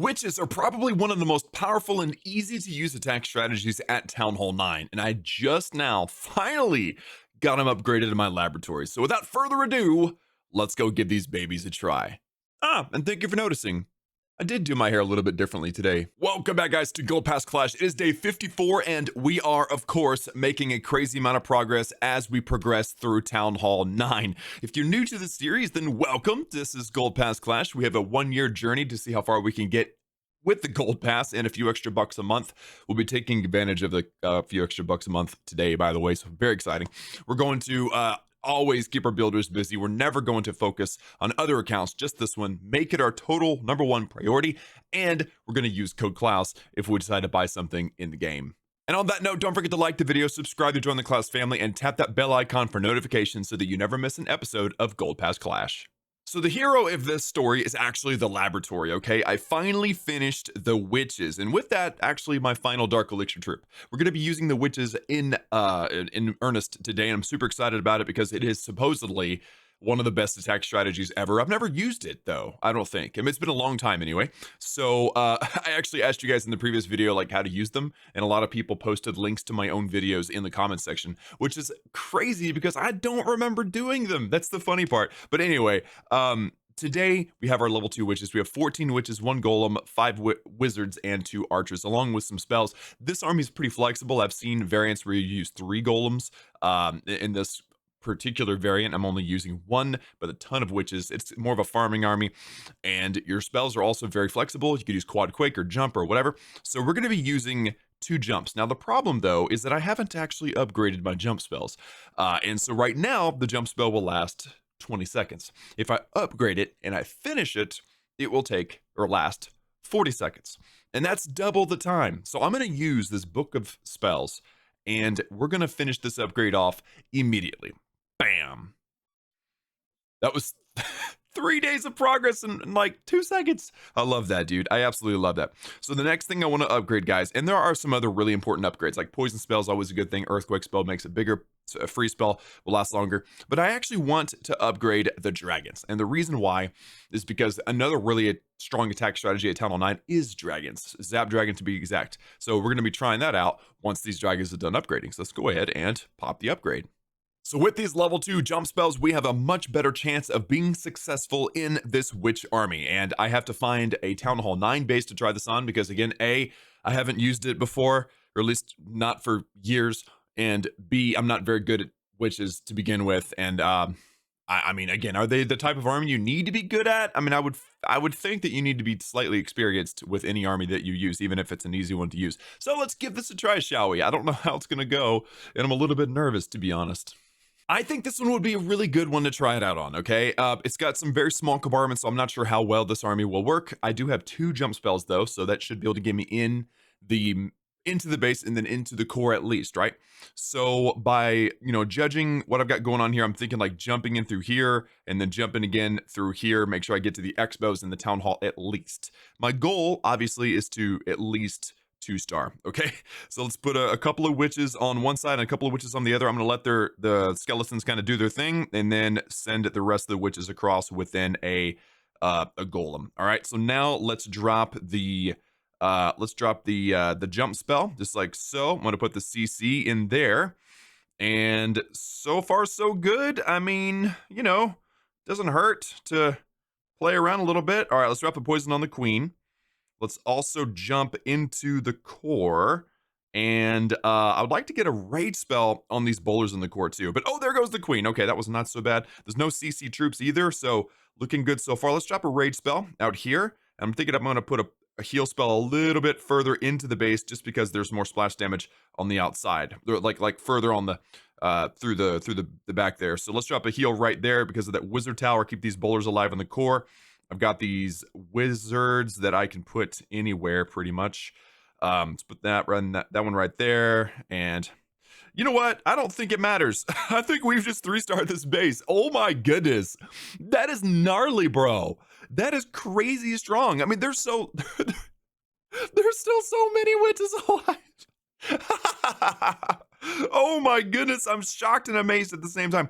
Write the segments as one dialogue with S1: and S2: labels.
S1: Witches are probably one of the most powerful and easy to use attack strategies at Town Hall 9, and I just now finally got them upgraded in my laboratory. So without further ado, let's go give these babies a try. And thank you for noticing. I did do my hair a little bit differently today. Welcome back, guys, to Gold Pass Clash. It is day 54, and we are, of course, making a crazy amount of progress as we progress through Town Hall 9. If you're new to the series, then welcome. This is Gold Pass Clash. We have a one-year journey to see how far we can get with the Gold Pass and a few extra bucks a month. We'll be taking advantage of the few extra bucks a month today, by the way, so very exciting. We're going to always keep our builders busy. We're never going to focus on other accounts, just this one. Make it our total #1 priority, and we're going to use code Klaus if we decide to buy something in the game. And on that note, don't forget to like the video, subscribe to join the Klaus family, and tap that bell icon for notifications so that you never miss an episode of Gold Pass Clash. So the hero of this story is actually the laboratory, okay? I finally finished the witches, and with that, actually my final Dark Elixir troop. We're going to be using the witches in earnest today, and I'm super excited about it because it is supposedly one of the best attack strategies ever. I've never used it though, I don't think. I mean, it's been a long time anyway. So I actually asked you guys in the previous video like how to use them, and a lot of people posted links to my own videos in the comment section, which is crazy because I don't remember doing them. That's the funny part. But anyway, today we have our level 2 witches. We have 14 witches, 1 golem, 5 wizards, and 2 archers, along with some spells. This army is pretty flexible. I've seen variants where you use 3 golems in this particular variant. I'm only using 1, but a ton of witches. It's more of a farming army, and your spells are also very flexible. You could use quad quake or jump or whatever. So we're going to be using 2 jumps. Now the problem though is that I haven't actually upgraded my jump spells, and so right now the jump spell will last 20 seconds. If I upgrade it and I finish it, it will take or last 40 seconds, and that's double the time. So I'm going to use this book of spells, and we're going to finish this upgrade off immediately. Bam. That was 3 days of progress in like 2 seconds. I love that, dude. I absolutely love that. So the next thing I want to upgrade, guys, and there are some other really important upgrades, like poison spell is always a good thing. Earthquake spell makes it bigger. A free spell will last longer. But I actually want to upgrade the dragons. And the reason why is because another really strong attack strategy at Town Hall 9 is dragons. Zap dragon to be exact. So we're going to be trying that out once these dragons are done upgrading. So let's go ahead and pop the upgrade. So with these level 2 jump spells, we have a much better chance of being successful in this witch army. And I have to find a Town Hall 9 base to try this on because, again, A, I haven't used it before, or at least not for years, and B, I'm not very good at witches to begin with. And I mean, again, are they the type of army you need to be good at? I mean, I would think that you need to be slightly experienced with any army that you use, even if it's an easy one to use. So let's give this a try, shall we? I don't know how it's going to go, and I'm a little bit nervous, to be honest. I think this one would be a really good one to try it out on, okay? It's got some very small compartments, so I'm not sure how well this army will work. I do have 2 jump spells, though, so that should be able to get me into the base and then into the core at least, right? So by, judging what I've got going on here, I'm thinking like jumping in through here and then jumping again through here, make sure I get to the expos in the town hall at least. My goal, obviously, is to at least 2-star. Okay, so let's put a couple of witches on one side and a couple of witches on the other. I'm going to let the skeletons kind of do their thing and then send the rest of the witches across within a golem. All right, so now let's drop the jump spell just like so. I'm going to put the CC in there, and so far so good. I mean, doesn't hurt to play around a little bit. All right, let's drop the poison on the queen. Let's also jump into the core, and I would like to get a rage spell on these bowlers in the core too. But oh, there goes the queen. Okay, that was not so bad. There's no CC troops either, so looking good so far. Let's drop a rage spell out here. I'm thinking I'm going to put a heal spell a little bit further into the base just because there's more splash damage on the outside, like further on the through the back there. So let's drop a heal right there because of that wizard tower. Keep these bowlers alive in the core. I've got these wizards that I can put anywhere pretty much. Let's put that one right there. And you know what? I don't think it matters. I think we've just 3-starred this base. Oh my goodness. That is gnarly, bro. That is crazy strong. I mean, there's still so many witches alive. Oh my goodness, I'm shocked and amazed at the same time.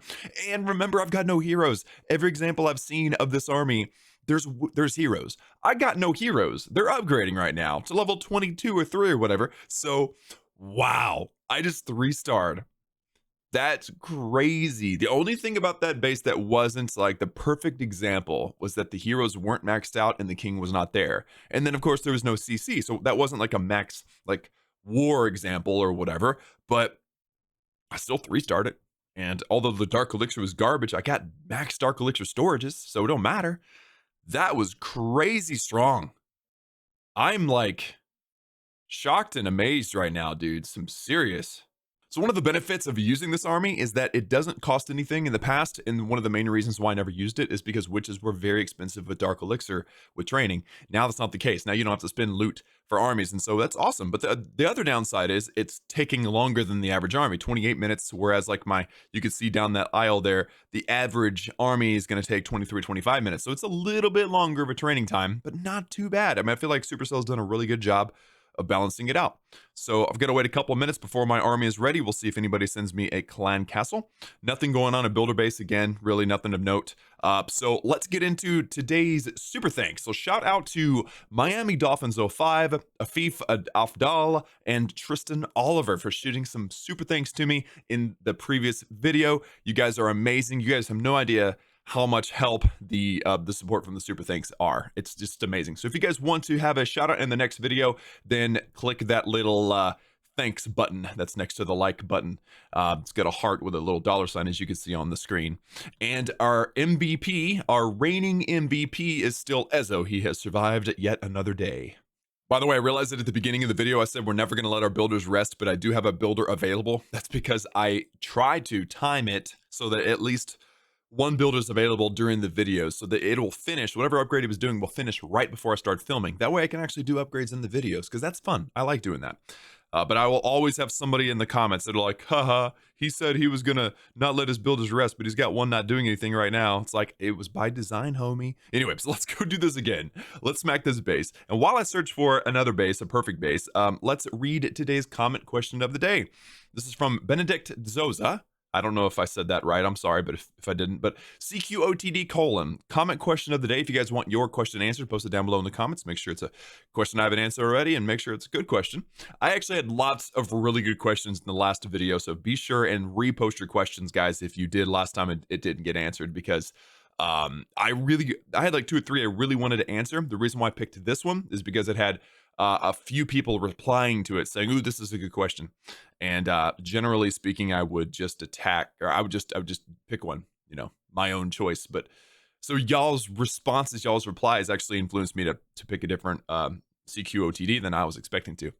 S1: And remember, I've got no heroes. Every example I've seen of this army there's heroes. I got no heroes. They're upgrading right now to level 22 or 3 or whatever. So, wow, I just 3-starred. That's crazy. The only thing about that base that wasn't like the perfect example was that the heroes weren't maxed out and the king was not there. And then of course there was no CC. So that wasn't like a max like war example or whatever, but I still 3-starred it. And although the Dark Elixir was garbage, I got max Dark Elixir storages, so it don't matter. That was crazy strong. I'm like shocked and amazed right now, dude. Some serious. So one of the benefits of using this army is that it doesn't cost anything in the past, and one of the main reasons why I never used it is because witches were very expensive with Dark Elixir with training. Now that's not the case. Now you don't have to spend loot for armies, and so that's awesome. But the other downside is it's taking longer than the average army, 28 minutes, whereas like you can see down that aisle there, the average army is going to take 23, 25 minutes. So it's a little bit longer of a training time, but not too bad. I mean, I feel like Supercell's done a really good job of balancing it out. So I've got to wait a couple of minutes before my army is ready. We'll see if anybody sends me a clan castle. Nothing going on at builder base again, really nothing of note. So let's get into today's super thanks. So shout out to Miami Dolphins 05, Afif Afdal, and Tristan Oliver for shooting some super thanks to me in the previous video. You guys are amazing. You guys have no idea how much help the support from the super thanks are. It's just amazing. So if you guys want to have a shout out in the next video, then click that little thanks button that's next to the like button. It's got a heart with a little $sign, as you can see on the screen. And our MVP, our reigning MVP, is still Ezo. He has survived yet another day. By the way, I realized that at the beginning of the video, I said we're never going to let our builders rest, but I do have a builder available. That's because I tried to time it so that at least one builder is available during the video so that it will finish, whatever upgrade he was doing will finish right before I start filming. That way I can actually do upgrades in the videos because that's fun. I like doing that. But I will always have somebody in the comments that are like, haha, he said he was going to not let his builders rest, but he's got one not doing anything right now. It's like, it was by design, homie. Anyway, so let's go do this again. Let's smack this base. And while I search for another base, a perfect base, let's read today's comment question of the day. This is from Benedict Zoza. I don't know if I said that right. I'm sorry, but if I didn't. But CQOTD : comment question of the day. If you guys want your question answered, post it down below in the comments. Make sure it's a question I haven't answered already, and make sure it's a good question. I actually had lots of really good questions in the last video, so be sure and repost your questions, guys, if you did last time it didn't get answered, because I had like 2 or 3 I really wanted to answer. The reason why I picked this one is because it had a few people replying to it saying, "Ooh, this is a good question." And generally speaking, I would just I would just pick one, you know, my own choice. But so y'all's responses, y'all's replies actually influenced me to pick a different CQOTD than I was expecting to.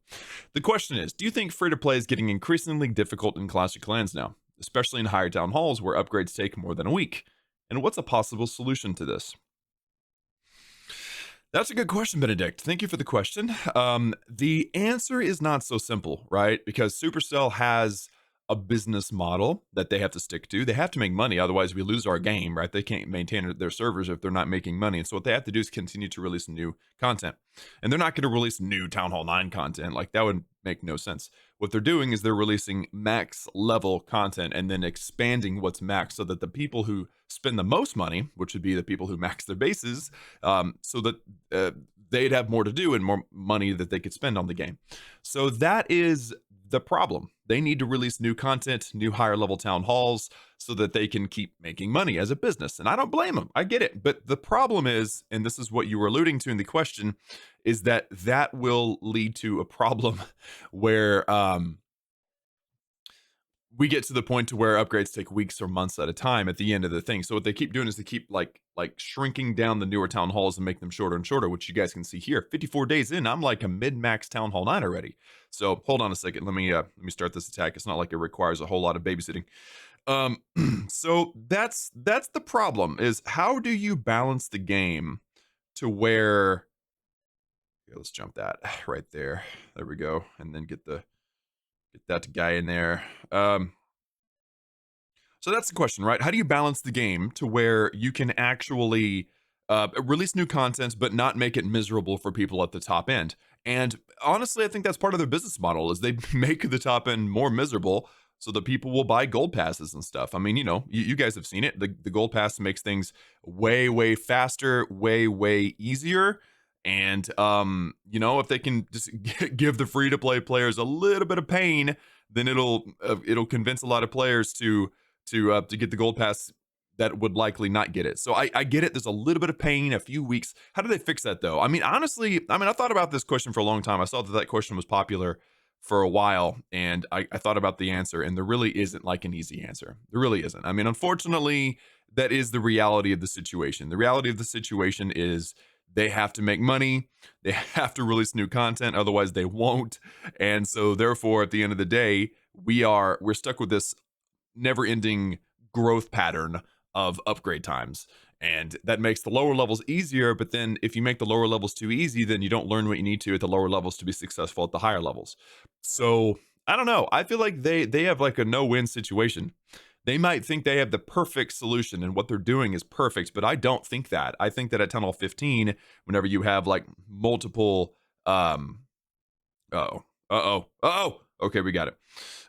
S1: The question is, do you think free-to-play is getting increasingly difficult in Clash of Clans now, especially in higher town halls where upgrades take more than a week? And what's a possible solution to this? That's a good question, Benedict. Thank you for the question. The answer is not so simple, right? Because Supercell has a business model that they have to stick to. They have to make money, otherwise we lose our game, right? They can't maintain their servers if they're not making money. And so what they have to do is continue to release new content. And they're not going to release new Town Hall 9 content. Like, that would make no sense. What they're doing is they're releasing max level content and then expanding what's max so that the people who spend the most money, which would be the people who max their bases, so that they'd have more to do and more money that they could spend on the game. So that is the problem. They need to release new content, new higher level town halls, so that they can keep making money as a business. And I don't blame them. I get it. But the problem is, and this is what you were alluding to in the question, is that will lead to a problem where we get to the point to where upgrades take weeks or months at a time at the end of the thing. So what they keep doing is they keep like shrinking down the newer town halls and make them shorter and shorter, which you guys can see here. 54 days in, I'm like a mid-max town hall 9 already. So hold on a second. Let me start this attack. It's not like it requires a whole lot of babysitting. So that's the problem, is how do you balance the game to where, okay, let's jump that right there. There we go. And then get that guy in there. So that's the question, right? How do you balance the game to where you can actually release new content, but not make it miserable for people at the top end? And honestly, I think that's part of their business model, is they make the top end more miserable so that people will buy gold passes and stuff. I mean, you know, you guys have seen it. The gold pass makes things way faster, way easier. And you know, if they can just give the free to play players a little bit of pain, then it'll convince a lot of players to get the gold pass that would likely not get it. So I get it. There's a little bit of pain, a few weeks. How do they fix that though? I mean, honestly, I thought about this question for a long time. I saw that question was popular for a while, and I thought about the answer, and there really isn't like an easy answer. There really isn't. I mean, unfortunately, that is the reality of the situation. The reality of the situation is they have to make money. They have to release new content, otherwise they won't. And so therefore, at the end of the day, we're stuck with this never-ending growth pattern of upgrade times. And that makes the lower levels easier, but then if you make the lower levels too easy, then you don't learn what you need to at the lower levels to be successful at the higher levels. So I don't know. I feel like they have like a no-win situation. They might think they have the perfect solution and what they're doing is perfect, but I don't think that. I think that at Tunnel 15, whenever you have like multiple okay, we got it.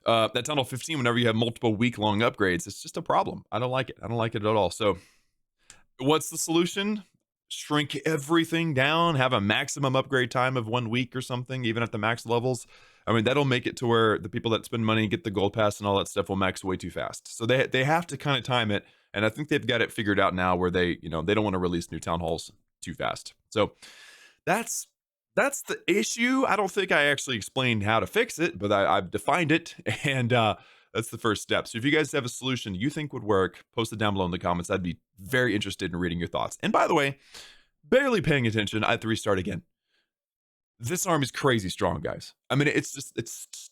S1: That Tunnel 15, whenever you have multiple week-long upgrades, it's just a problem. I don't like it. I don't like it at all. So what's the solution? Shrink everything down, have a maximum upgrade time of 1 week or something, even at the max levels. I mean, that'll make it to where the people that spend money and get the gold pass and all that stuff will max way too fast. So they have to kind of time it, and I think they've got it figured out now where they don't want to release new town halls too fast. So that's the issue. I don't think I actually explained how to fix it, but I've defined it, and that's the first step. So if you guys have a solution you think would work, post it down below in the comments. I'd be very interested in reading your thoughts. And by the way, barely paying attention, I have to restart again. This arm is crazy strong, guys. I mean, it's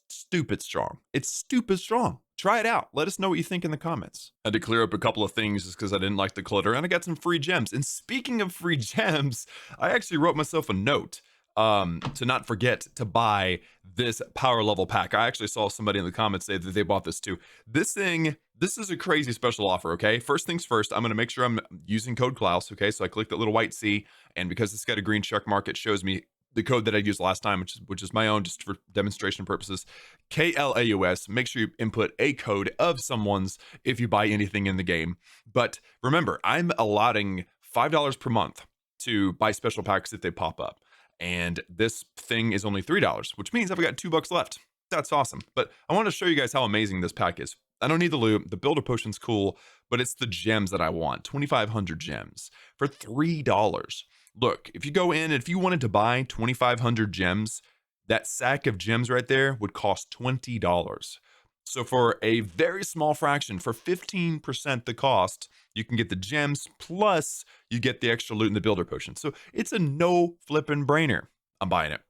S1: stupid strong. It's stupid strong. Try it out. Let us know what you think in the comments. I had to clear up a couple of things just because I didn't like the clutter, and I got some free gems. And speaking of free gems, I actually wrote myself a note to not forget to buy this power level pack. I actually saw somebody in the comments say that they bought this too. This is a crazy special offer, okay? First things first, I'm gonna make sure I'm using code Klaus, okay? So I click that little white C, and because it's got a green check mark, it shows me the code that I used last time, which is my own, just for demonstration purposes. KLAUS. Make sure you input a code of someone's if you buy anything in the game. But remember, I'm allotting $5 per month to buy special packs if they pop up. And this thing is only $3, which means I've got $2 left. That's awesome. But I want to show you guys how amazing this pack is. I don't need the loot. The builder potion's cool, but it's the gems that I want. 2,500 gems for $3. Look, if you go in, if you wanted to buy 2,500 gems, that sack of gems right there would cost $20. So for a very small fraction, for 15% the cost, you can get the gems, plus you get the extra loot in the builder potion. So it's a no flipping brainer. I'm buying it.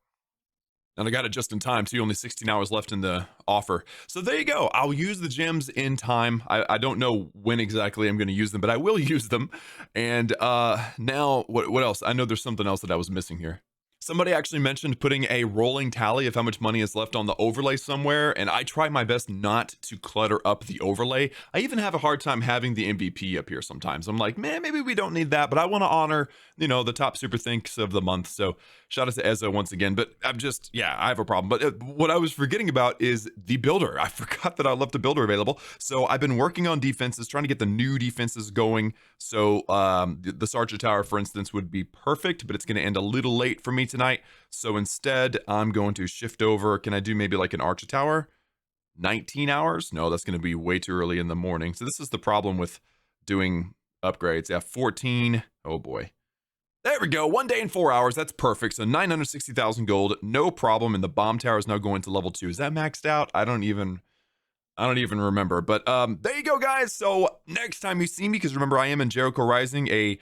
S1: And I got it just in time too, only 16 hours left in the offer. So there you go. I'll use the gems in time. I don't know when exactly I'm going to use them, but I will use them. And now, what else? I know there's something else that I was missing here. Somebody actually mentioned putting a rolling tally of how much money is left on the overlay somewhere, and I try my best not to clutter up the overlay. I even have a hard time having the MVP up here sometimes. I'm like, man, maybe we don't need that, but I want to honor, the top super thinks of the month. So shout out to Ezza once again, but I have a problem. But what I was forgetting about is the builder. I forgot that I left a builder available. So I've been working on defenses, trying to get the new defenses going. So the Sarcher Tower, for instance, would be perfect, but it's going to end a little late for me tonight. So instead, I'm going to shift over. Can I do maybe like an Archer Tower? 19 hours? No, that's going to be way too early in the morning. So this is the problem with doing upgrades. Yeah, 14. Oh boy. There we go. 1 day and 4 hours. That's perfect. So 960,000 gold. No problem. And the bomb tower is now going to level 2. Is that maxed out? I don't even remember. But there you go, guys. So next time you see me, because remember, I am in Jericho Rising, a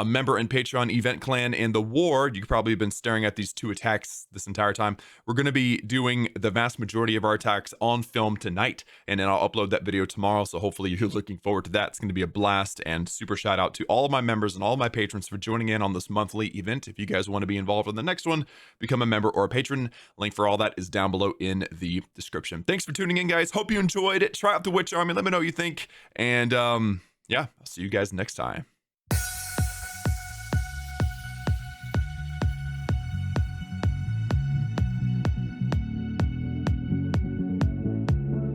S1: member in Patreon event clan in the war. You probably have been staring at these 2 attacks this entire time. We're going to be doing the vast majority of our attacks on film tonight, and then I'll upload that video tomorrow. So hopefully you're looking forward to that. It's going to be a blast, and super shout out to all of my members and all of my patrons for joining in on this monthly event. If you guys want to be involved in the next one, become a member or a patron. Link for all that is down below in the description. Thanks for tuning in, guys. Hope you enjoyed it. Try out the Witch Army. Let me know what you think. And yeah, I'll see you guys next time.